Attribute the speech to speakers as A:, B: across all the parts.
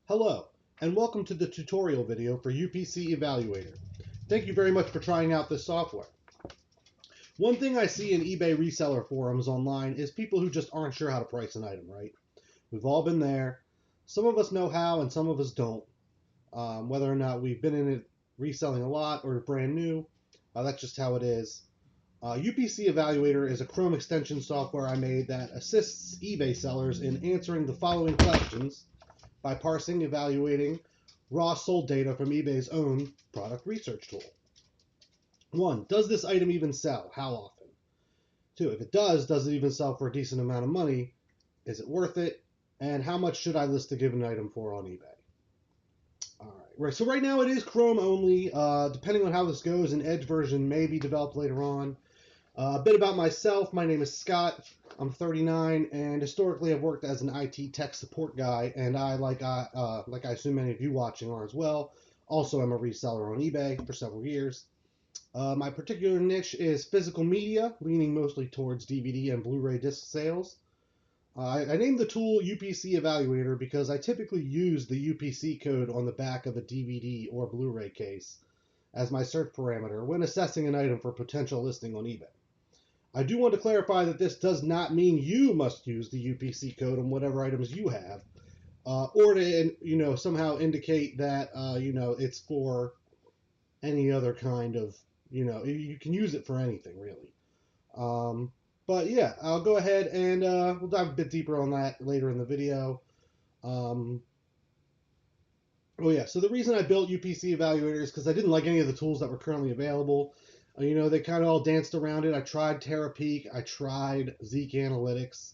A: Hello, and welcome to the tutorial video for UPC Evaluator. Thank you very much for trying out this software. One thing I see in eBay reseller forums online is people who just aren't sure how to price an item, right? We've all been there. Some of us know how and some of us don't. Whether or not we've been in it reselling a lot or brand new, that's just how it is. UPC Evaluator is a Chrome extension software I made that assists eBay sellers in answering the following questions by parsing, evaluating raw sold data from eBay's own product research tool. 1. Does this item even sell? How often? 2. If it does it even sell for a decent amount of money? Is it worth it? And how much should I list a given item for on eBay? Right. So right now it is Chrome only. Depending on how this goes, an Edge version may be developed later on. A bit about myself. My name is Scott. I'm 39, and historically I've worked as an IT tech support guy, and I, like I assume many of you watching are as well, also am a reseller on eBay for several years. My particular niche is physical media, leaning mostly towards DVD and Blu-ray disc sales. I named the tool UPC Evaluator because I typically use the UPC code on the back of a DVD or Blu-ray case as my search parameter when assessing an item for potential listing on eBay. I do want to clarify that this does not mean you must use the UPC code on whatever items you have, or to somehow indicate that it's for any other kind of you can use it for anything really. But yeah, I'll go ahead and we'll dive a bit deeper on that later in the video. Oh yeah, so the reason I built UPC Evaluator is because I didn't like any of the tools that were currently available. They kind of all danced around it. I tried TerraPeak. I tried Zeek Analytics.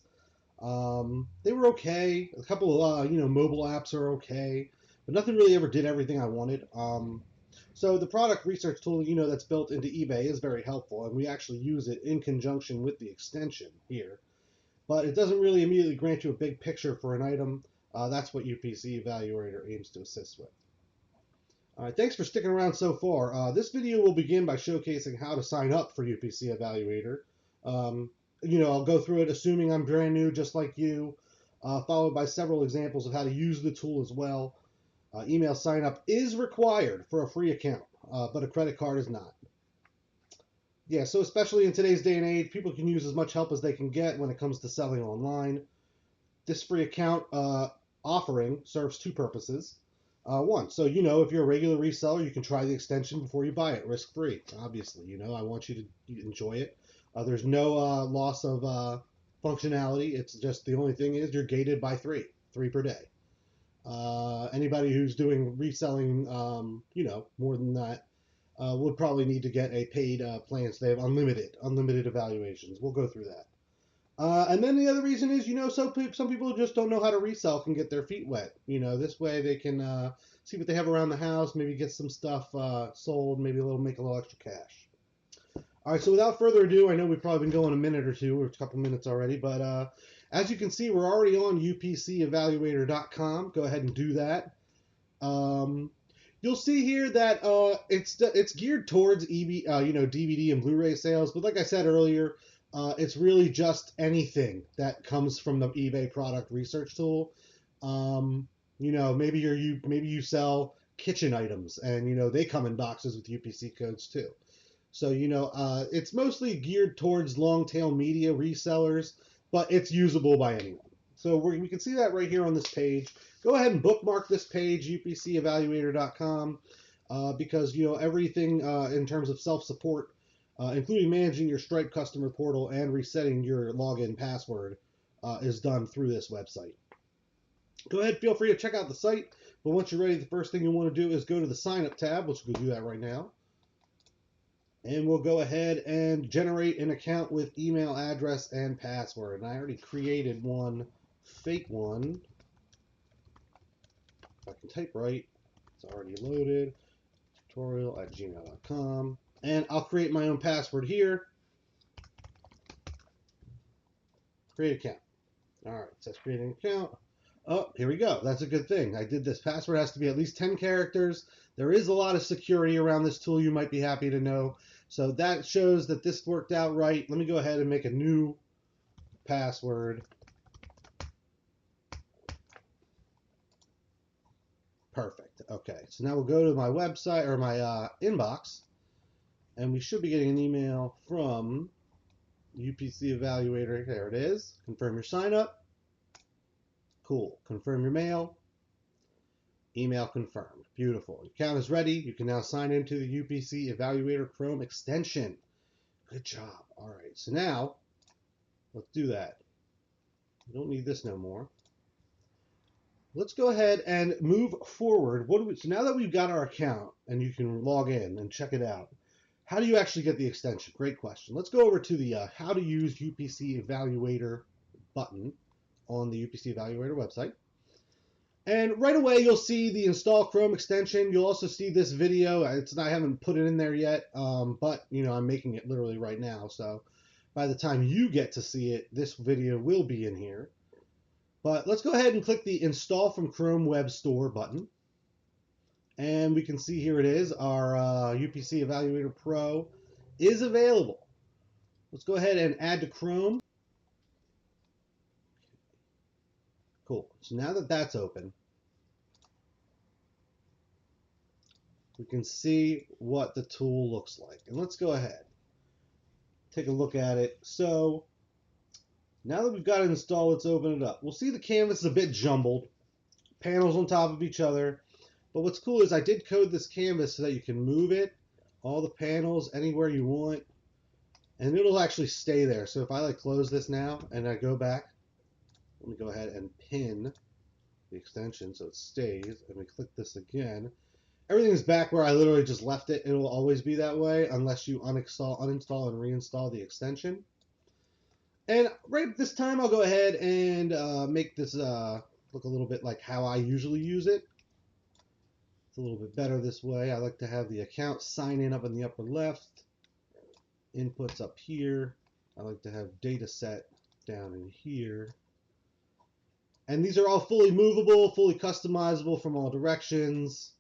A: They were okay. A couple of, mobile apps are okay, but nothing really ever did everything I wanted. So the product research tool, that's built into eBay is very helpful, and we actually use it in conjunction with the extension here. But it doesn't really immediately grant you a big picture for an item. That's what UPC Evaluator aims to assist with. All right, thanks for sticking around so far. This video will begin by showcasing how to sign up for UPC Evaluator. I'll go through it assuming I'm brand new, just like you, followed by several examples of how to use the tool as well. Email sign up is required for a free account, but a credit card is not. Yeah, so especially in today's day and age, people can use as much help as they can get when it comes to selling online. This free account offering serves two purposes. One, so if you're a regular reseller, you can try the extension before you buy it, risk-free. Obviously, I want you to enjoy it. There's no loss of functionality. It's just the only thing is you're gated by three per day. Anybody who's doing reselling, more than that, would probably need to get a paid plan, so they have unlimited evaluations. We'll go through that. And then the other reason is, some people who just don't know how to resell can get their feet wet. This way they can see what they have around the house, maybe get some stuff sold, maybe make a little extra cash. All right, so without further ado, I know we've probably been going a minute or two, or a couple minutes already, but as you can see, we're already on UPCevaluator.com. Go ahead and do that. You'll see here that it's geared towards DVD and Blu-ray sales, but like I said earlier, it's really just anything that comes from the eBay product research tool. Maybe you sell kitchen items, and they come in boxes with UPC codes too. So it's mostly geared towards long tail media resellers, but it's usable by anyone. So we can see that right here on this page. Go ahead and bookmark this page, UPCevaluator.com, because everything in terms of self-support, including managing your Stripe customer portal and resetting your login password, is done through this website. Go ahead, feel free to check out the site, but once you're ready, the first thing you want to do is go to the sign up tab. Let's go do that right now. And we'll go ahead and generate an account with email address and password. And I already created one fake one. If I can type right, it's already loaded. tutorial@gmail.com. And I'll create my own password here. Create account. All right, it says create an account. Oh, here we go. That's a good thing. I did this. Password has to be at least 10 characters. There is a lot of security around this tool, you might be happy to know. So that shows that this worked out right. Let me go ahead and make a new password. Perfect. Okay, so now we'll go to my website or my inbox, and we should be getting an email from UPC Evaluator. There it is. Confirm your sign up. Cool. Confirm your mail. Email confirmed. Beautiful. Your account is ready. You can now sign into the UPC Evaluator Chrome extension. Good job. All right. So now, let's do that. We don't need this no more. Let's go ahead and move forward. So now that we've got our account and you can log in and check it out, how do you actually get the extension? Great question. Let's go over to the How to Use UPC Evaluator button on the UPC Evaluator website. And right away, you'll see the Install Chrome extension. You'll also see this video. I haven't put it in there yet, but I'm making it literally right now. So by the time you get to see it, this video will be in here. But let's go ahead and click the Install from Chrome Web Store button. And we can see here it is. Our UPC Evaluator Pro is available. Let's go ahead and add to Chrome. Cool. So now that that's open, we can see what the tool looks like. And let's go ahead, take a look at it. So now that we've got it installed, let's open it up. We'll see the canvas is a bit jumbled, panels on top of each other. But what's cool is I did code this canvas so that you can move it, all the panels, anywhere you want, and it'll actually stay there. So if I close this now and I go back, let me go ahead and pin the extension so it stays, and we click this again. Everything is back where I literally just left it. It will always be that way unless you uninstall and reinstall the extension. And right this time, I'll go ahead and make this look a little bit like how I usually use it. It's a little bit better this way. I like to have the account sign in up in the upper left, inputs up here. I like to have data set down in here. And these are all fully movable, fully customizable from all directions.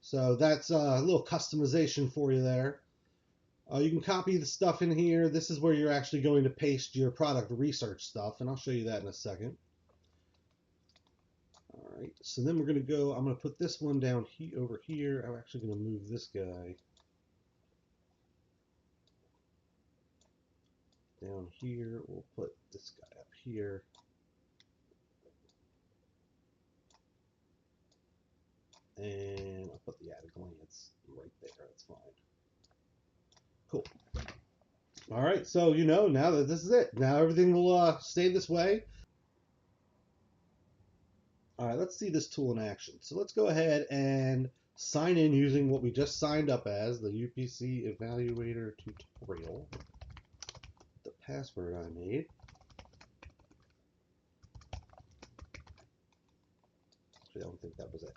A: So that's a little customization for you there. You can copy the stuff in here. This is where you're actually going to paste your product research stuff, and I'll show you that in a second. All right, so then we're going to go, I'm going to put this one down over here. I'm actually going to move this guy down here. We'll put this guy up here. And I'll put the at a glance right there. That's fine. Cool. All right, so now that this is it. Now everything will stay this way. All right, let's see this tool in action. So let's go ahead and sign in using what we just signed up as, the UPC Evaluator tutorial. The password I made. Actually, I don't think that was it.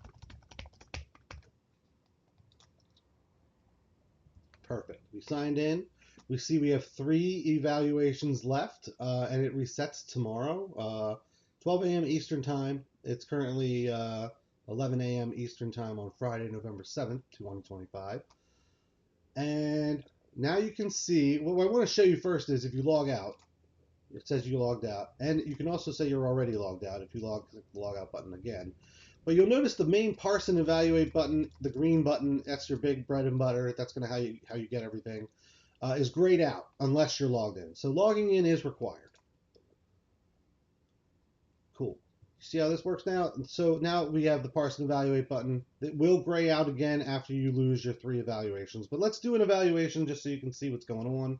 A: Perfect. We signed in. We see we have 3 evaluations left, and it resets tomorrow, 12 a.m. Eastern Time. It's currently 11 a.m. Eastern Time on Friday, November 7th, 2025. And now you can see, what I want to show you first is if you log out, it says you logged out. And you can also say you're already logged out if you click the log out button again. But you'll notice the main parse and evaluate button, the green button, that's your big bread and butter. That's going to how you get everything, is grayed out unless you're logged in. So logging in is required. Cool. See how this works now? So now we have the parse and evaluate button. It will gray out again after you lose your 3 evaluations. But let's do an evaluation just so you can see what's going on.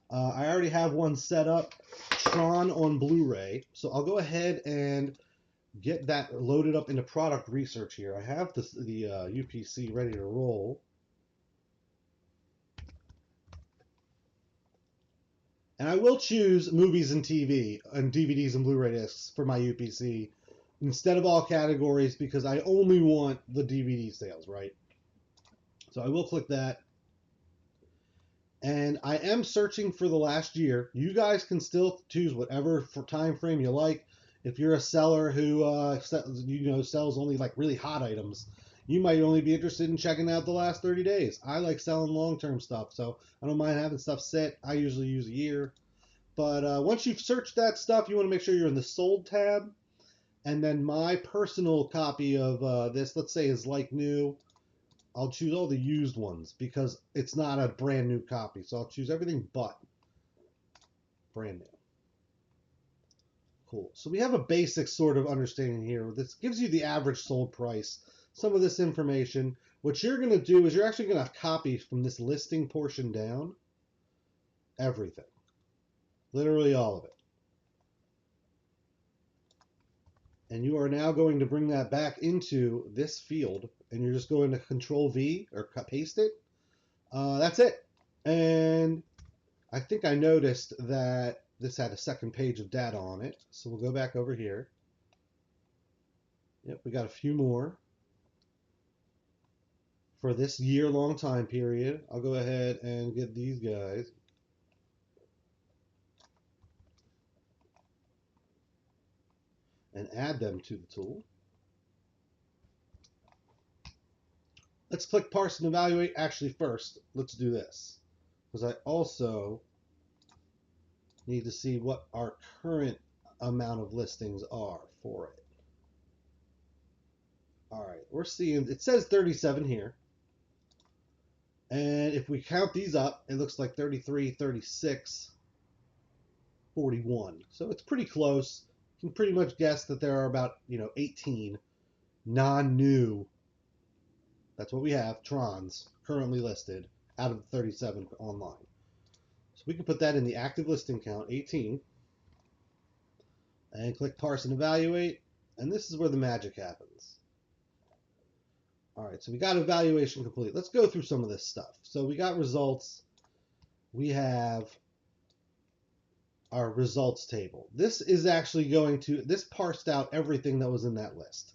A: I already have one set up, Tron on Blu-ray. So I'll go ahead and get that loaded up into product research here. I have the UPC ready to roll. And I will choose movies and TV and DVDs and Blu-ray discs for my UPC instead of all categories because I only want the DVD sales, right? So I will click that. And I am searching for the last year. You guys can still choose whatever time frame you like. If you're a seller who sells only really hot items, you might only be interested in checking out the last 30 days. I like selling long-term stuff, so I don't mind having stuff sit. I usually use a year. But once you've searched that stuff, you want to make sure you're in the sold tab. And then my personal copy of this, let's say, is like new. I'll choose all the used ones because it's not a brand new copy. So I'll choose everything but brand new. Cool. So we have a basic sort of understanding here. This gives you the average sold price, some of this information. What you're going to do is you're actually going to copy from this listing portion down everything. Literally all of it. And you are now going to bring that back into this field, and you're just going to Control V or paste it. That's it. And I think I noticed that this had a second page of data on it. So we'll go back over here. Yep, we got a few more for this year-long time period. I'll go ahead and get these guys. And add them to the tool. Let's click Parse and Evaluate. Actually, first, let's do this, because I also need to see what our current amount of listings are for it. All right, we're seeing, it says 37 here. And if we count these up, it looks like 33, 36, 41. So it's pretty close. You can pretty much guess that there are about, 18 non-new, that's what we have, Trons currently listed out of the 37 online. So we can put that in the active listing count, 18, and click Parse and Evaluate, and this is where the magic happens. All right, so we got evaluation complete. Let's go through some of this stuff. So we got results. We have our results table. This is actually this parsed out everything that was in that list.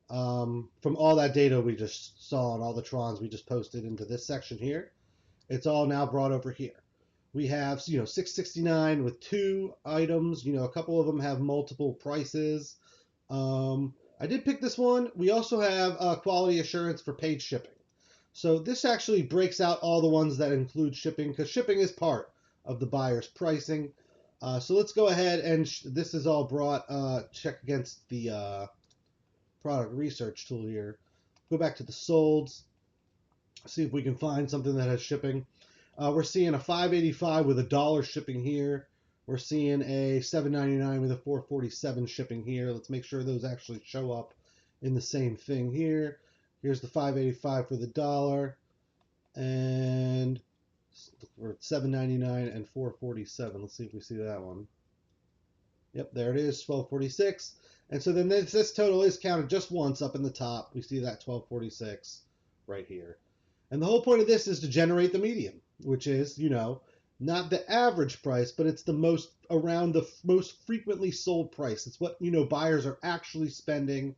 A: From all that data we just saw and all the Trons we just posted into this section here. It's all now brought over here. We have, 669 with 2 items. A couple of them have multiple prices. I did pick this one. We also have quality assurance for paid shipping. So this actually breaks out all the ones that include shipping, because shipping is part of the buyer's pricing. So let's go ahead and this is all brought, check against the product research tool here. Go back to the solds, see if we can find something that has shipping. We're seeing a $5.85 with $1 shipping here. We're seeing a $7.99 with a $4.47 shipping here. Let's make sure those actually show up in the same thing here. Here's the $5.85 for the $1, and we're at $7.99 and $4.47. Let's see if we see that one. Yep, there it is, $12.46. And so then this total is counted just once up in the top. We see that $12.46 right here. And the whole point of this is to generate the median, which is, not the average price, but it's the most frequently sold price. It's what, buyers are actually spending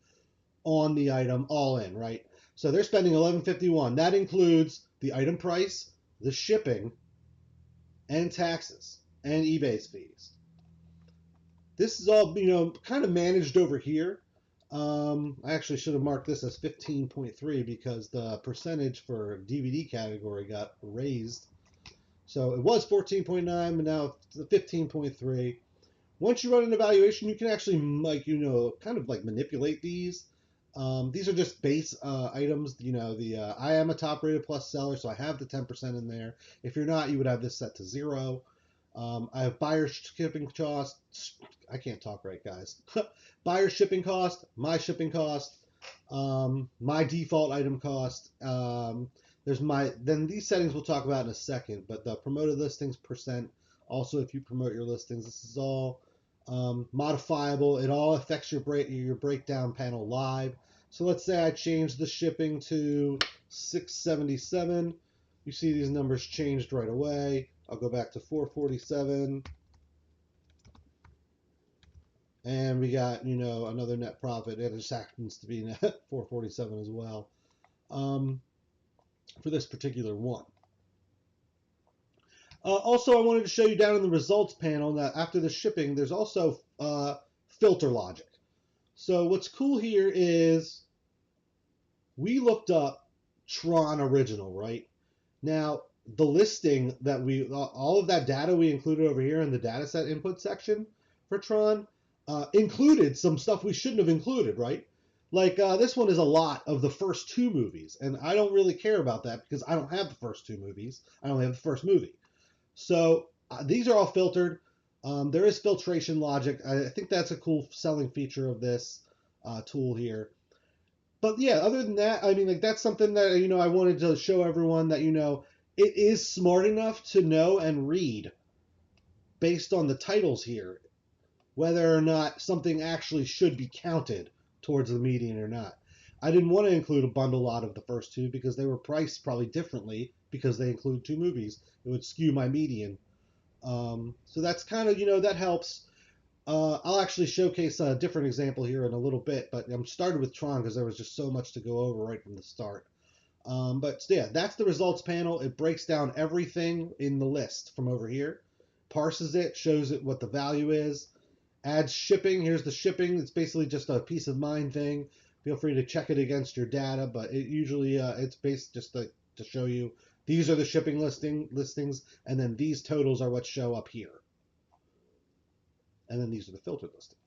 A: on the item all in, right? So they're spending $11.51. That includes the item price, the shipping, and taxes, and eBay's fees. This is all, kind of managed over here. I actually should have marked this as 15.3 because the percentage for DVD category got raised. So it was 14.9, but now it's 15.3. Once you run an evaluation, you can actually, kind of manipulate these. These are just base items. I am a top-rated plus seller, so I have the 10% in there. If you're not, you would have this set to 0. I have buyer shipping cost. I can't talk right, guys. Buyer shipping cost, my shipping cost, my default item cost. Then these settings we'll talk about in a second, but the promoted listings percent, also if you promote your listings, this is all modifiable. It all affects your breakdown panel live. So let's say I change the shipping to 677. You see these numbers changed right away. I'll go back to 447. And we got, another net profit. It just happens to be net 447 as well for this particular one. Also, I wanted to show you down in the results panel that after the shipping, there's also filter logic. So what's cool here is we looked up Tron Original, right? Now, the listing that all of that data we included over here in the data set input section for Tron, included some stuff we shouldn't have included, right? Like this one is a lot of the first two movies, and I don't really care about that because I don't have the first two movies. I only have the first movie. So these are all filtered. There is filtration logic. I think that's a cool selling feature of this tool here. But yeah, other than that, I mean, like that's something that I wanted to show everyone that it is smart enough to know and read based on the titles here whether or not something actually should be counted towards the median or not. I didn't want to include a bundle lot of the first two because they were priced probably differently because they include two movies. It would skew my median. So that's kind of, that helps. I'll actually showcase a different example here in a little bit, but I'm started with Tron because there was just so much to go over right from the start. But yeah, that's the results panel. It breaks down everything in the list from over here, parses it, shows it what the value is, adds shipping. Here's the shipping. It's basically just a peace of mind thing. Feel free to check it against your data, but it usually it's based just to show you these are the shipping listings, and then these totals are what show up here, and then these are the filtered listings.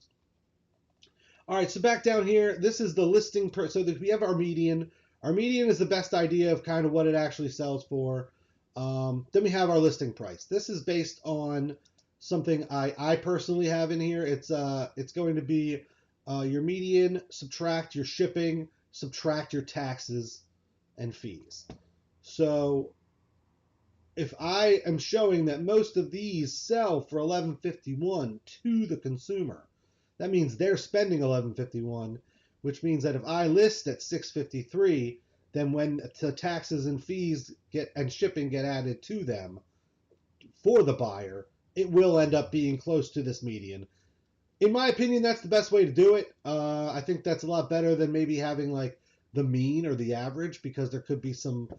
A: All right, so back down here, this is the listing so that we have our median. Our median is the best idea of kind of what it actually sells for. Then we have our listing price. This is based on something I personally have in here. It's going to be your median, subtract your shipping, subtract your taxes and fees. So if I am showing that most of these sell for $11.51 to the consumer, that means they're spending $11.51, which means that if I list at $6.53, then when the taxes and fees and shipping get added to them for the buyer, it will end up being close to this median. In my opinion, that's the best way to do it. I think that's a lot better than maybe having like the mean or the average, because there could be some,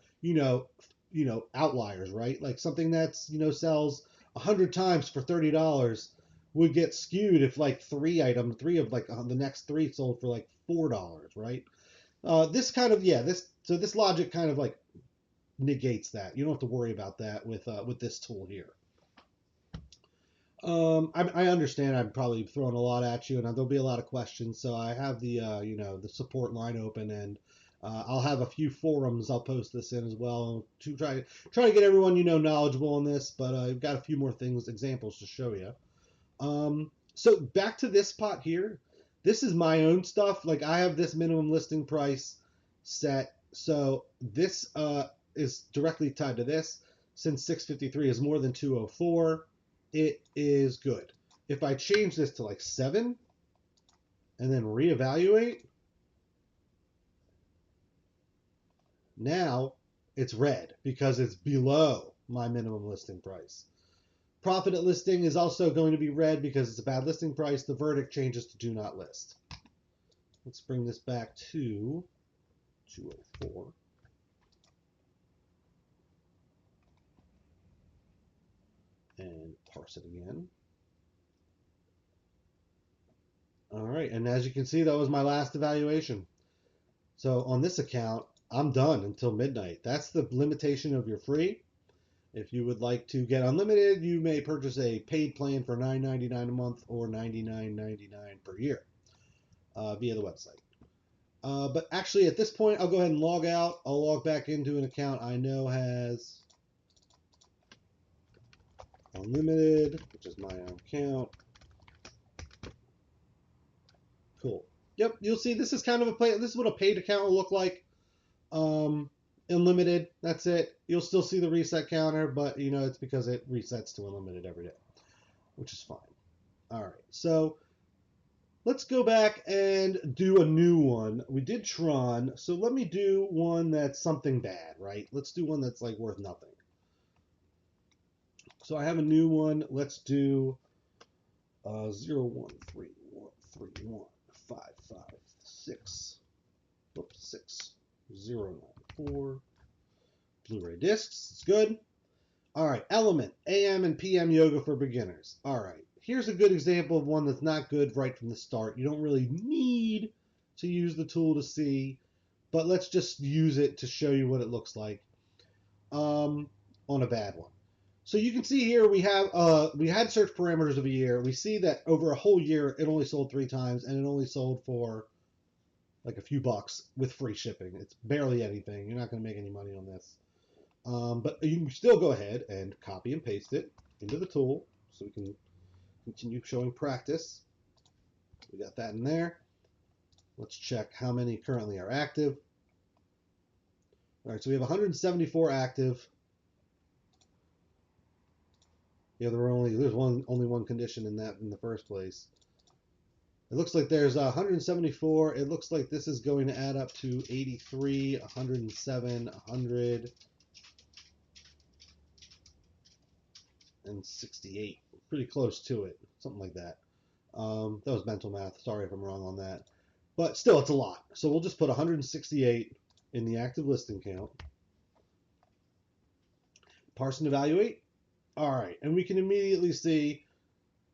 A: outliers, right? Like something that's, sells 100 times for $30 would get skewed if like three of like the next three sold for like $4, right? This kind of, this logic kind of like negates that. You don't have to worry about that with this tool here. I understand I'm probably throwing a lot at you, and there'll be a lot of questions. So I have the the support line open, and I'll have a few forums I'll post this in as well to try to get everyone knowledgeable on this. But I've got a few more examples to show you. So back to this pot here. This is my own stuff. Like I have this minimum listing price set, so this is directly tied to this. Since 653 is more than 204. It is good. If I change this to like 7 and then reevaluate, now it's red because it's below my minimum listing price. Profit at listing is also going to be red because it's a bad listing price. The verdict changes to do not list. Let's bring this back to 204. And parse it again. All right, and as you can see, that was my last evaluation. So on this account, I'm done until midnight. That's the limitation of your free. If you would like to get unlimited, you may purchase a paid plan for $9.99 a month or $99.99 per year via the website. But actually, at this point, I'll go ahead and log out. I'll log back into an account I know has unlimited, which is my own account. Cool. Yep, you'll see this is kind of this is what a paid account will look like. Unlimited, that's it. You'll still see the reset counter, but it's because it resets to unlimited every day, which is fine. All right, so let's go back and do a new one. We did Tron, so let me do one that's something bad, right? Let's do one that's like worth nothing. So I have a new one. Let's do 0131556 Blu-ray discs. It's good. All right, Element, AM and PM yoga for beginners. All right, here's a good example of one that's not good right from the start. You don't really need to use the tool to see, but let's just use it to show you what it looks like on a bad one. So you can see here we had search parameters of a year. We see that over a whole year it only sold 3 times, and it only sold for like a few bucks with free shipping. It's barely anything. You're not going to make any money on this. But you can still go ahead and copy and paste it into the tool so we can continue showing practice. We got that in there. Let's check how many currently are active. All right, so we have 174 active. Yeah, there's only one condition in that in the first place. It looks like there's 174. It looks like this is going to add up to 83, 107, 100, and 68. Pretty close to it, something like that. That was mental math. Sorry if I'm wrong on that. But still, it's a lot. So we'll just put 168 in the active listing count. Parse and evaluate. All right, and we can immediately see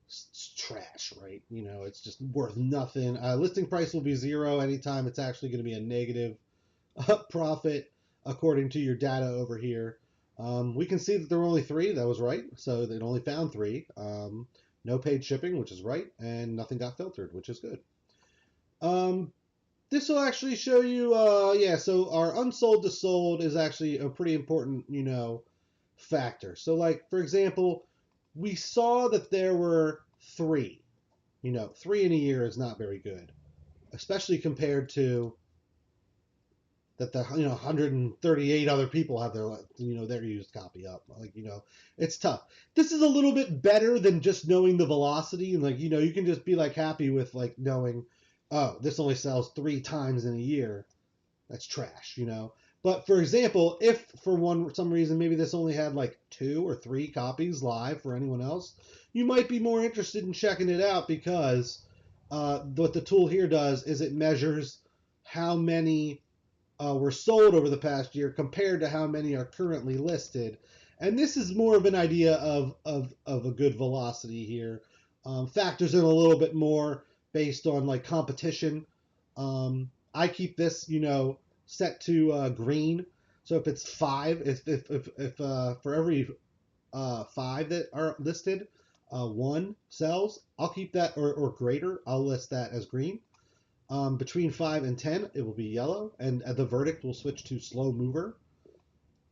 A: it's trash, right? You know, it's just worth nothing. Listing price will be 0 anytime it's actually going to be a negative profit according to your data over here. We can see that there were only 3. That was right. So it only found 3. No paid shipping, which is right, and nothing got filtered, which is good. This will actually show you, yeah, so our unsold to sold is actually a pretty important, you know, factor. So like, for example, we saw that there were 3. You know, 3 in a year is not very good, especially compared to that the 138 other people have their their used copy up. Like, you know, it's tough. This is a little bit better than just knowing the velocity, and like, you know, you can just be like happy with like knowing, oh, this only sells 3 times in a year. That's trash, you know. But for example, if for some reason maybe this only had like 2 or 3 copies live for anyone else, you might be more interested in checking it out because what the tool here does is it measures how many were sold over the past year compared to how many are currently listed. And this is more of an idea of a good velocity here. Factors in a little bit more based on like competition. I keep this, you know, set to green. So if it's 5, if for every 5 that are listed, 1 sells, I'll keep that, or greater, I'll list that as green. Between 5 and 10, it will be yellow, and the verdict will switch to slow mover.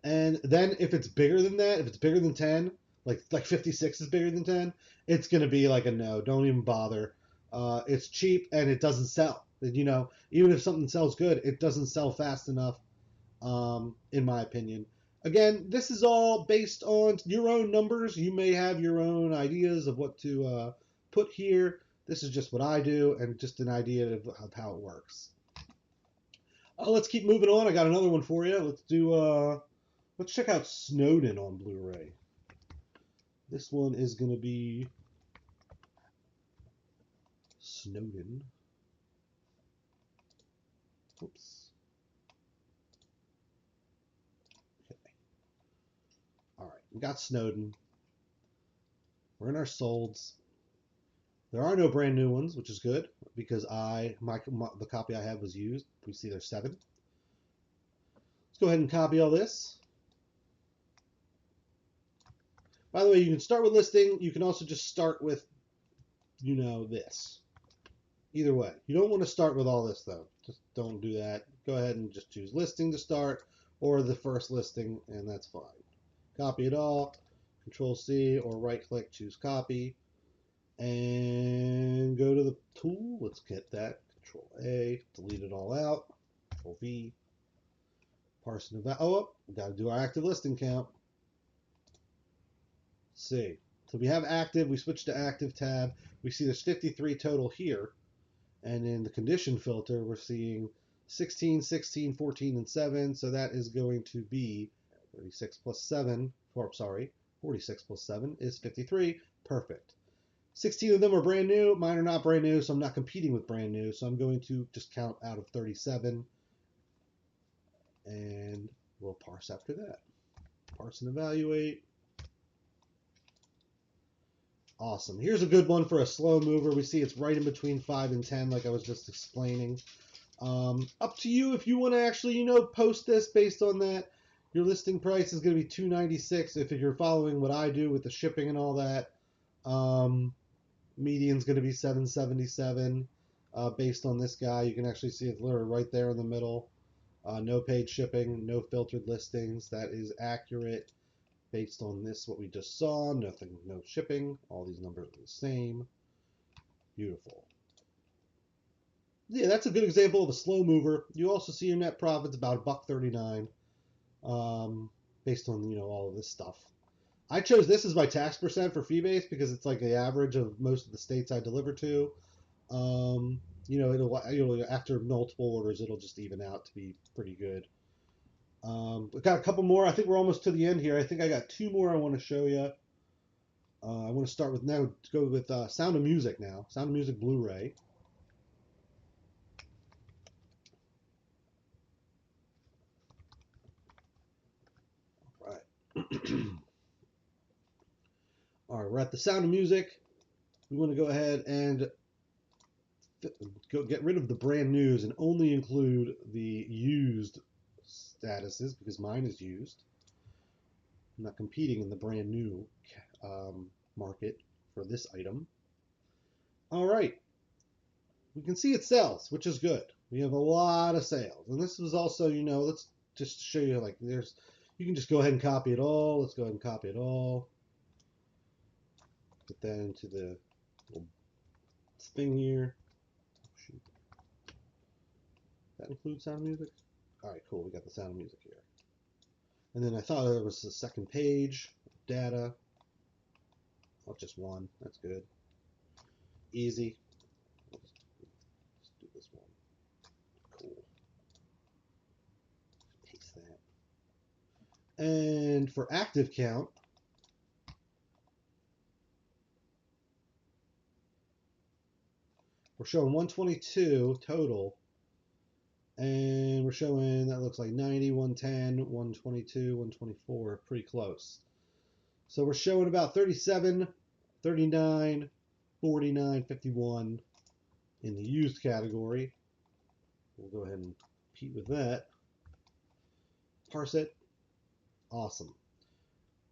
A: And then if it's bigger than that, if it's bigger than 10, like 56 is bigger than 10, it's going to be like a no. Don't even bother. It's cheap and it doesn't sell. You know, even if something sells good, it doesn't sell fast enough, in my opinion. Again, this is all based on your own numbers. You may have your own ideas of what to put here. This is just what I do and just an idea of how it works. Let's keep moving on. I got another one for you. Let's check out Snowden on Blu-ray. This one is going to be Snowden. Oops. Okay. All right, we got Snowden. We're in our solds. There are no brand new ones, which is good because the copy I had was used. We see there's 7. Let's go ahead and copy all this. By the way, you can start with listing. You can also just start with, you know, this. Either way. You don't want to start with all this, though. Just don't do that. Go ahead and just choose listing to start or the first listing, and that's fine. Copy it all. Control-C or right-click, choose copy. And go to the tool. Let's get that. Control-A. Delete it all out. Control-V. Parse and evaluate. Oh, we got to do our active listing count. Let's see. So we have active. We switch to active tab. We see there's 53 total here. And in the condition filter, we're seeing 16, 16, 14, and 7. So that is going to be 36 plus 7. Or, sorry, 46 plus 7 is 53. Perfect. 16 of them are brand new. Mine are not brand new, so I'm not competing with brand new. So I'm going to just count out of 37. And we'll parse after that. Parse and evaluate. Awesome. Here's a good one for a slow mover. We see it's right in between 5 and 10, like I was just explaining. Up to you if you want to actually, you know, post this based on that. Your listing price is going to be $296 if you're following what I do with the shipping and all that. Median's going to be $777 based on this guy. You can actually see it's literally right there in the middle. No paid shipping, no filtered listings. That is accurate based on this, what we just saw. Nothing, no shipping. All these numbers are the same. Beautiful. Yeah, that's a good example of a slow mover. You also see your net profits about $1.39 based on, you know, all of this stuff. I chose this as my tax percent for fee base because it's like the average of most of the states I deliver to. You know, after multiple orders, it'll just even out to be pretty good. We've got a couple more. I think we're almost to the end here. I think I got two more I want to show you. I want to start with now. Go with Sound of Music now. Sound of Music Blu-ray. All right. All right, we're at the Sound of Music. We want to go ahead and get rid of the brand news and only include the used statuses because mine is used. I'm not competing in the brand new market for this item. All right, we can see it sells, which is good. We have a lot of sales, and this was also, you know, let's just show you like there's. You can just go ahead and copy it all. Let's go ahead and copy it all. Put that into the little thing here. Shoot. That includes Sound of Music. All right, cool. We got the Sound of Music here. And then I thought there was the second page, data. Oh, just one. That's good. Easy. Let's do this one. Cool. Paste that. And for active count, we're showing 122 total. And we're showing, that looks like 90, 110, 122, 124, pretty close. So we're showing about 37, 39, 49, 51 in the used category. We'll go ahead and compete with that. Parse it. Awesome.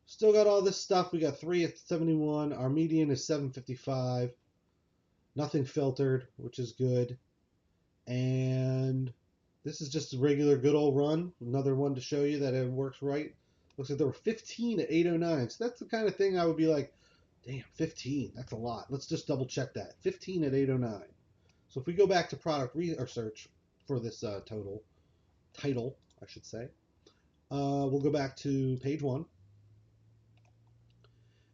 A: Still got all this stuff. We got 3 at 71. Our median is 755. Nothing filtered, which is good. And this is just a regular good old run. Another one to show you that it works right. Looks like there were 15 at 809. So that's the kind of thing I would be like, damn, 15. That's a lot. Let's just double check that. 15 at 809. So if we go back to product research for this title, I should say, we'll go back to page 1.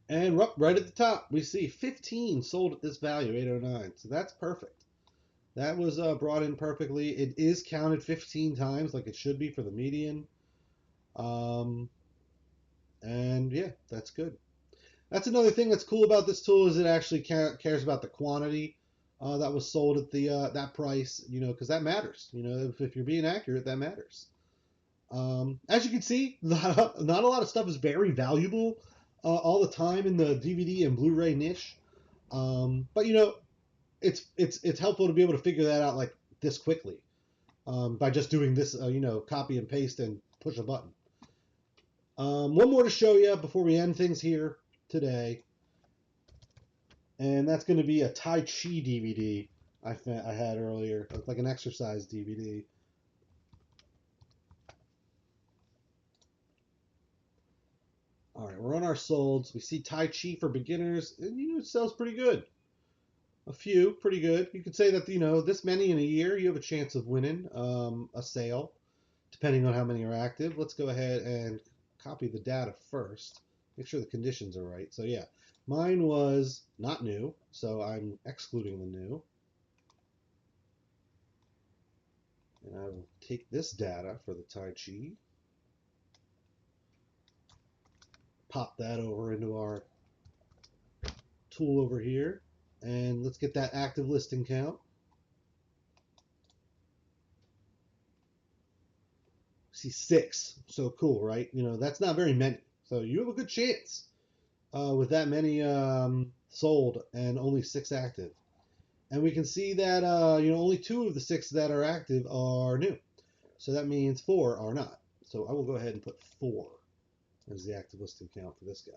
A: And right at the top, we see 15 sold at this value, 809. So that's perfect. That was brought in perfectly. It is counted 15 times like it should be for the median. And yeah, that's good. That's another thing that's cool about this tool is it actually cares about the quantity that was sold at the that price, you know, because that matters. You know, if you're being accurate, that matters. As you can see, not a lot of stuff is very valuable all the time in the DVD and Blu-ray niche. But you know, it's helpful to be able to figure that out like this quickly by just doing this, you know, copy and paste and push a button. One more to show you before we end things here today, and that's going to be a Tai Chi DVD I had earlier, like an exercise DVD. All right, we're on our solds. We see Tai Chi for beginners, and you know, it sells pretty good. A few, pretty good. You could say that, you know, this many in a year, you have a chance of winning a sale, depending on how many are active. Let's go ahead and copy the data first. Make sure the conditions are right. So yeah, mine was not new, so I'm excluding the new. And I will take this data for the Tai Chi, pop that over into our tool over here, and let's get that active listing count. See 6, so cool, right? You know, that's not very many. So you have a good chance with that many sold and only 6 active. And we can see that you know, only 2 of the 6 that are active are new. So that means 4 are not. So So I will go ahead and put 4 as the active listing count for this guy.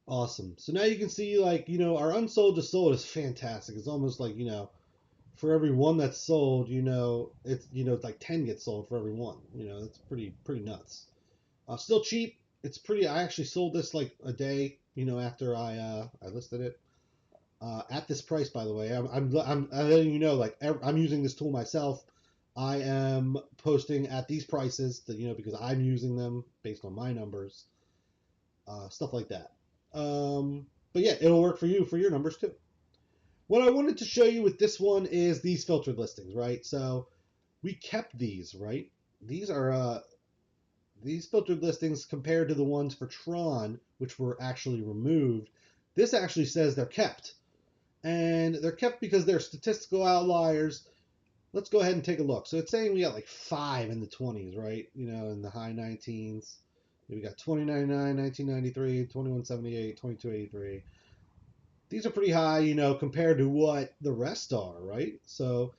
A: Awesome. So now you can see, like, our unsold to sold is fantastic. It's almost like, for every one that's sold, it's, like 10 get sold for every one. That's pretty nuts. Still cheap. It's pretty. I actually sold this like a day, after I listed it. At this price, by the way. I'm letting you know, like, I'm using this tool myself. I am posting at these prices, because I'm using them based on my numbers, stuff like that. But yeah, it'll work for you for your numbers too. What I wanted to show you with this one is these filtered listings, right? So we kept these, right? These are these filtered listings compared to the ones for Tron, which were actually removed. This actually says they're kept. And they're kept because they're statistical outliers. Let's go ahead and take a look. So it's saying we got like 5 in the 20s, right? In the high 19s. We got 2099, 1993, 2178, 2283. These are pretty high, compared to what the rest are, right? So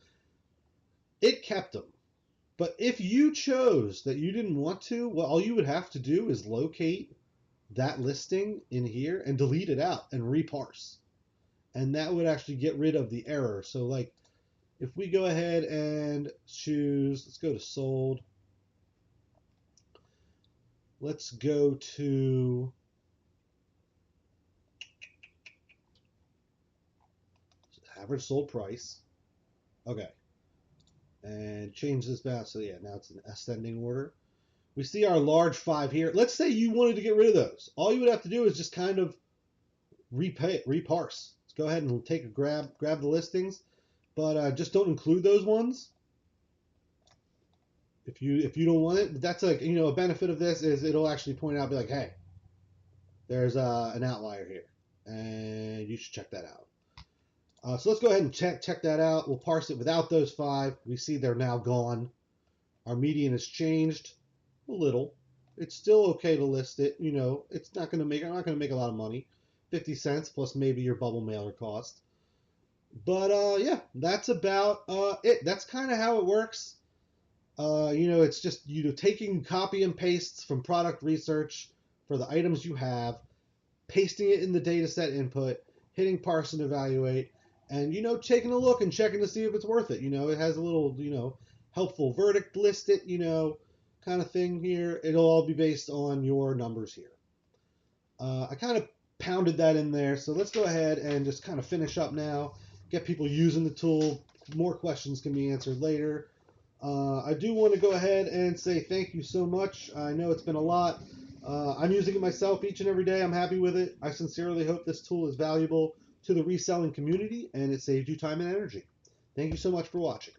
A: it kept them. But if you chose that you didn't want to, well, all you would have to do is locate that listing in here and delete it out and reparse. And that would actually get rid of the error. So like, if we go ahead and choose, let's go to sold. Let's go to average sold price. Okay. And change this back. So yeah, now it's an ascending order. We see our large 5 here. Let's say you wanted to get rid of those. All you would have to do is just kind of reparse. Let's go ahead and take a grab the listings, but just don't include those ones if you don't want it. But that's like, a benefit of this is it'll actually point out, be like, hey, there's an outlier here, and you should check that out. So let's go ahead and check that out. We'll parse it without those 5. We see they're now gone. Our median has changed a little. It's still okay to list it. It's not going to make. I'm not going to make a lot of money. 50 cents plus maybe your bubble mailer cost. But yeah, that's about it. That's kind of how it works. It's just taking copy and pastes from product research for the items you have, pasting it in the data set input, hitting parse and evaluate, and taking a look and checking to see if it's worth it. It has a little helpful verdict list it kind of thing here. It'll all be based on your numbers here. I kind of pounded that in there, so let's go ahead and just kind of finish up now, get people using the tool. More questions can be answered later. I do want to go ahead and say thank you so much. I know it's been a lot. I'm using it myself each and every day. I'm happy with it. I sincerely hope this tool is valuable to the reselling community and it saved you time and energy. Thank you so much for watching.